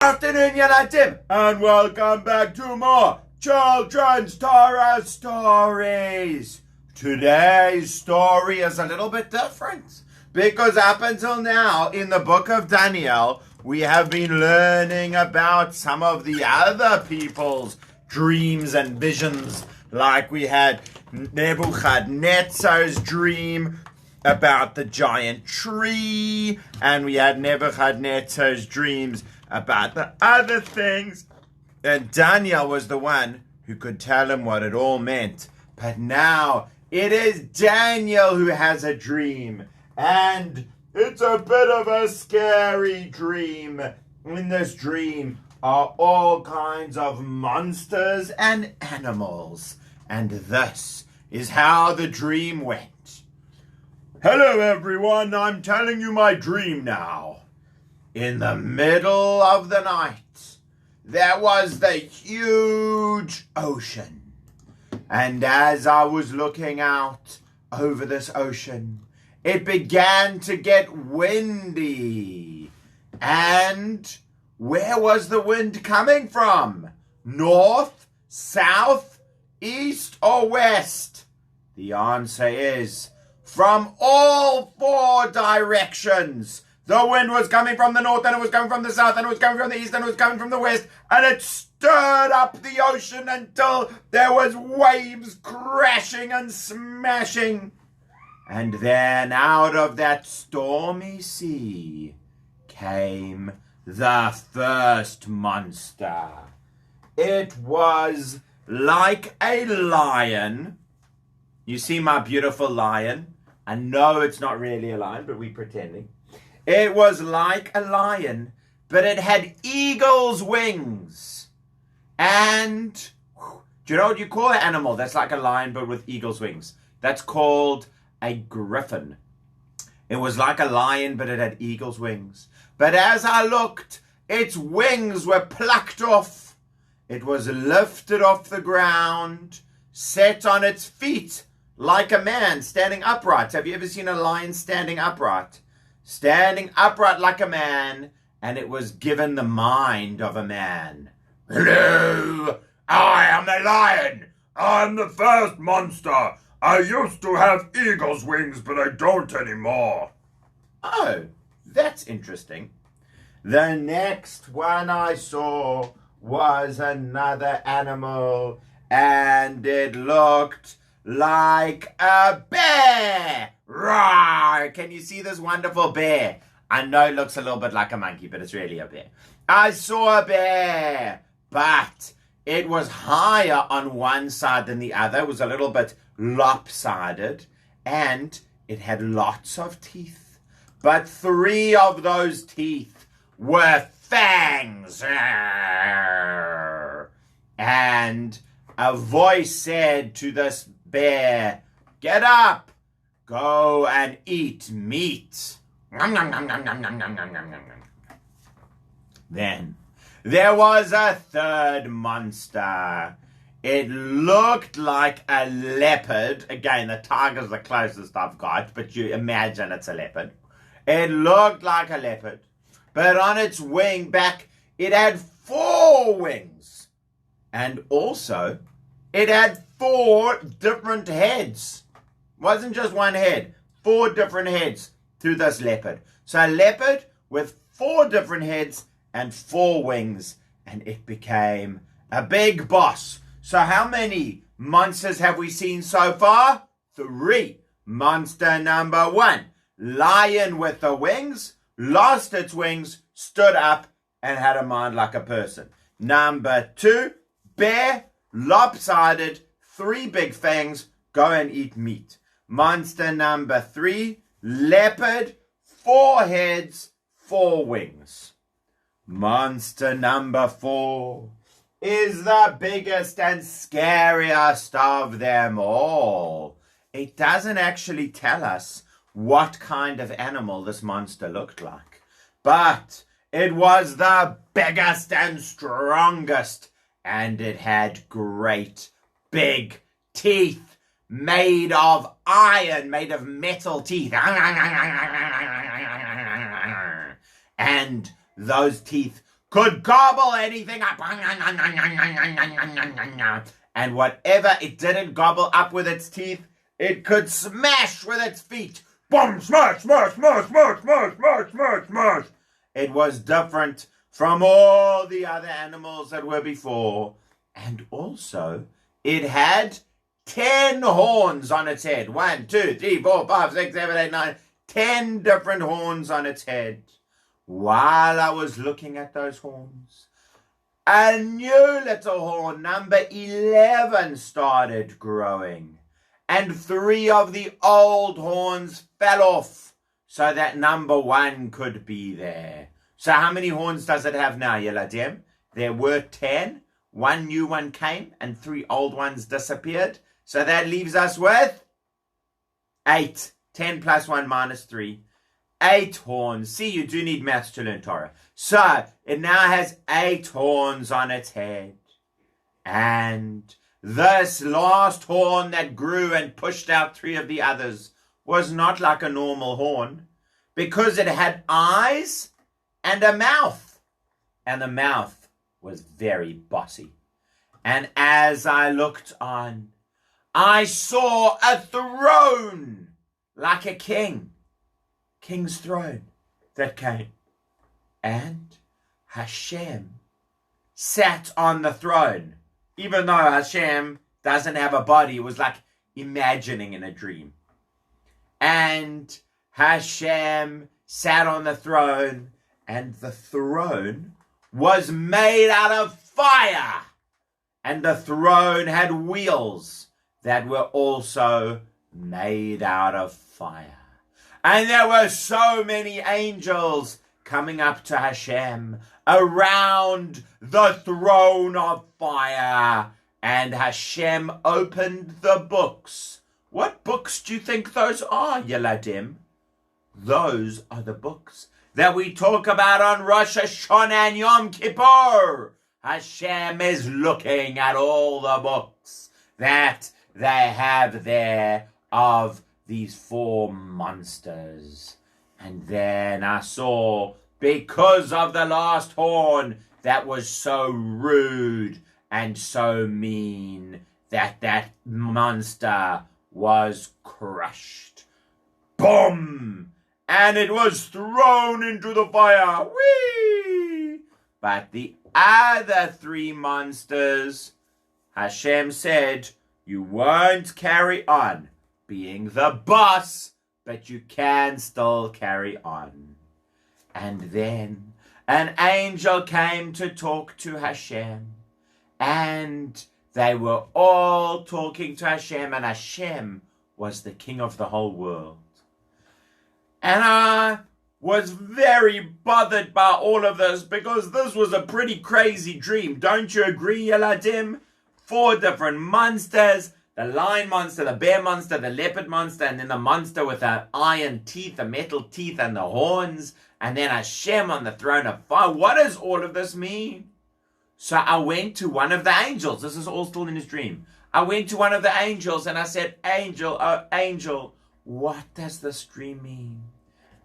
Afternoon, Tim, and welcome back to more Children's Torah Stories. Today's story is a little bit different because up until now in the book of Daniel, we have been learning about some of the other people's dreams and visions. Like we had Nebuchadnezzar's dream about the giant tree, and we had Nebuchadnezzar's dreams about the other things. And Daniel was the one who could tell him what it all meant. But now it is Daniel who has a dream. And it's a bit of a scary dream. In this dream are all kinds of monsters and animals. And this is how the dream went. Hello everyone, I'm telling you my dream now. In the middle of the night, there was the huge ocean. And as I was looking out over this ocean, it began to get windy. And where was the wind coming from? North, south, east, or west? The answer is from all four directions. The wind was coming from the north, and it was coming from the south, and it was coming from the east, and it was coming from the west, and it stirred up the ocean until there was waves crashing and smashing. And then out of that stormy sea came the first monster. It was like a lion. You see my beautiful lion? I know it's not really a lion, but we're pretending. It was like a lion, but it had eagle's wings. And do you know what you call an animal that's like a lion but with eagle's wings? That's called a griffin. It was like a lion, but it had eagle's wings. But as I looked, its wings were plucked off. It was lifted off the ground, set on its feet like a man standing upright. Have you ever seen a lion standing upright? Standing upright like a man, and it was given the mind of a man. Hello, I am the lion. I'm the first monster. I used to have eagle's wings, but I don't anymore. Oh, that's interesting. The next one I saw was another animal, and it looked like a bear. Roar! Can you see this wonderful bear? I know it looks a little bit like a monkey, but it's really a bear. I saw a bear, but it was higher on one side than the other. It was a little bit lopsided, and it had lots of teeth. But 3 of those teeth were fangs. And a voice said to this bear, "Get up! Go and eat meat." Then there was a third monster. It looked like a leopard. Again, the tiger's the closest I've got, but you imagine it's a leopard. It looked like a leopard, but on its wing back, it had 4 wings. And also, it had 4 different heads. Wasn't just one head, 4 different heads to this leopard. So a leopard with 4 different heads and 4 wings, and it became a big boss. So how many monsters have we seen so far? 3. Monster number 1, lion with the wings, lost its wings, stood up, and had a mind like a person. Number 2, bear, lopsided, 3 big fangs, go and eat meat. Monster number 3, leopard, 4 heads, 4 wings. Monster number 4 is the biggest and scariest of them all. It doesn't actually tell us what kind of animal this monster looked like, but it was the biggest and strongest, and it had great big teeth. Made of iron, made of metal teeth. And those teeth could gobble anything up. And whatever it didn't gobble up with its teeth, it could smash with its feet. Boom, smash, smash, smash, smash, smash, smash, smash, smash. It was different from all the other animals that were before. And also, it had 10 horns on its head. 1, 2, 3, 4, 5, 6, 7, 8, 9. 10 different horns on its head. While I was looking at those horns, a new little horn, number 11, started growing. And 3 of the old horns fell off so that number 1 could be there. So how many horns does it have now, Yeladim? There were 10. 1 new one came and 3 old ones disappeared. So that leaves us with 8. 10 plus 1 minus 3. 8 horns. See, you do need maths to learn Torah. So it now has 8 horns on its head. And this last horn that grew and pushed out 3 of the others was not like a normal horn, because it had eyes and a mouth. And the mouth was very bossy. And as I looked on, I saw a throne like a king's throne that came. And Hashem sat on the throne. Even though Hashem doesn't have a body, it was like imagining in a dream. And Hashem sat on the throne, and the throne was made out of fire. And the throne had wheels that were also made out of fire. And there were so many angels coming up to Hashem around the throne of fire. And Hashem opened the books. What books do you think those are, Yeladim? Those are the books that we talk about on Rosh Hashanah and Yom Kippur. Hashem is looking at all the books that they have there of these 4 monsters. And then I saw, because of the last horn that was so rude and so mean, that monster was crushed. Boom! And it was thrown into the fire. Whee! But the other 3 monsters, Hashem said, you won't carry on being the boss, but you can still carry on. And then an angel came to talk to Hashem, and they were all talking to Hashem, and Hashem was the king of the whole world. And I was very bothered by all of this, because this was a pretty crazy dream. Don't you agree, Yeladim? 4 different monsters. The lion monster, the bear monster, the leopard monster, and then the monster with the iron teeth, the metal teeth, and the horns, and then Hashem on the throne of fire. What does all of this mean? So I went to one of the angels. This is all still in his dream. I went to one of the angels and I said, Angel, oh angel, what does this dream mean?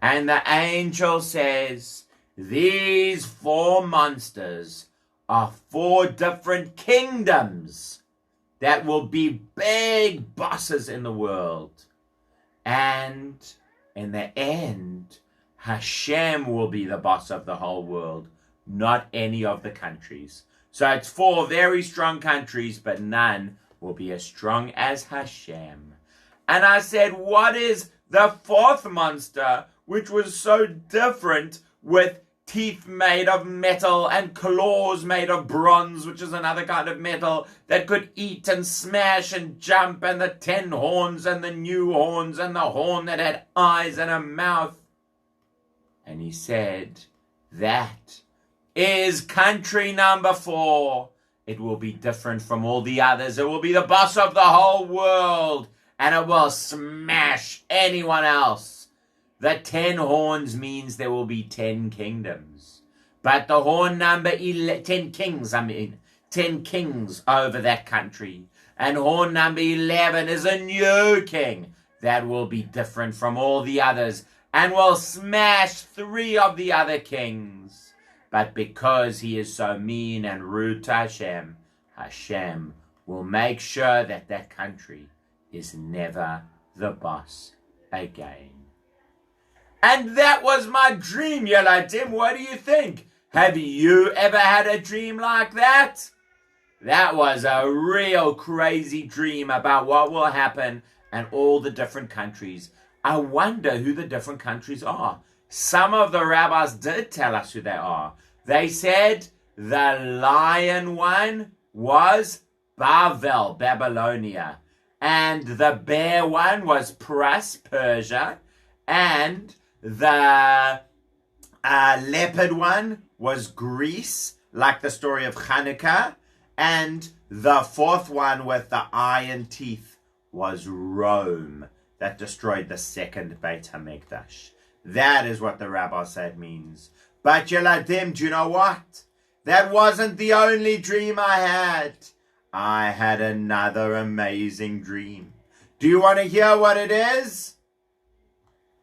And the angel says, these 4 monsters are 4 different kingdoms that will be big bosses in the world. And in the end, Hashem will be the boss of the whole world, not any of the countries. So it's 4 very strong countries, but none will be as strong as Hashem. And I said, what is the 4th monster, which was so different, with teeth made of metal and claws made of bronze, which is another kind of metal, that could eat and smash and jump, and the 10 horns and the new horns and the horn that had eyes and a mouth? And he said, that is country number 4. It will be different from all the others. It will be the boss of the whole world, and it will smash anyone else. The 10 horns means there will be 10 kingdoms. But the horn number 10 kings over that country. And horn number 11 is a new king that will be different from all the others and will smash 3 of the other kings. But because he is so mean and rude to Hashem, Hashem will make sure that that country is never the boss again. And that was my dream, Yeladim. What do you think? Have you ever had a dream like that? That was a real crazy dream about what will happen and all the different countries. I wonder who the different countries are. Some of the rabbis did tell us who they are. They said the lion one was Bavel, Babylonia. And the bear one was Pras, Persia. And the leopard one was Greece, like the story of Hanukkah. And the fourth one with the iron teeth was Rome, that destroyed the second Beit HaMikdash. That is what the rabbi said means. But Yeladim, do you know what? That wasn't the only dream I had. I had another amazing dream. Do you want to hear what it is?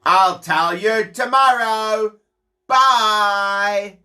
I'll tell you tomorrow. Bye.